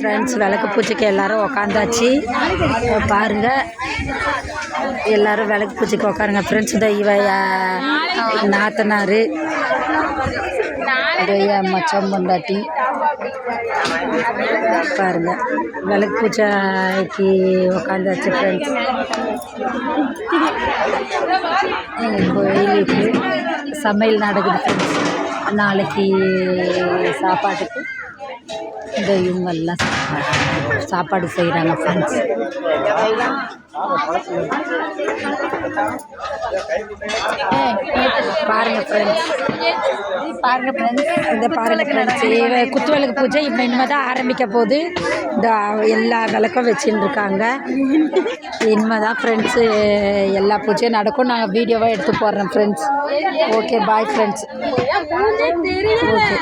Friends விளக்கு பூச்சிக்கு எல்லோரும் உக்காந்தாச்சு பாருங்கள். எல்லோரும் விளக்கு பூச்சிக்கு உட்காருங்க ஃப்ரெண்ட்ஸ். இவ நாத்தனார், மச்சம் பொண்டாட்டி பாருங்கள். விளக்கு பூச்சிக்கு உக்காந்தாச்சு ஃப்ரெண்ட்ஸ். கோயிலுக்கு சமையல் நடக்குது ஃப்ரெண்ட்ஸ். நாளைக்கு சாப்பாட்டுக்கு இவங்கெல்லாம் சாப்பாடு செய்கிறாங்க ஃப்ரெண்ட்ஸ். பாருங்கள் ஃப்ரெண்ட்ஸ், இந்த பாருங்கள் ஃப்ரெண்ட்ஸ், குத்துவிளக்கு பூஜை இனிமேல் தான் ஆரம்பிக்க போகுது. இந்த எல்லா விளக்கும் வச்சுன்னு இருக்காங்க. இனிமேல் தான் ஃப்ரெண்ட்ஸு எல்லா பூஜையும் நடக்கும். நாங்கள் வீடியோவாக எடுத்து போடுறோம் friends. Okay bye friends. Okay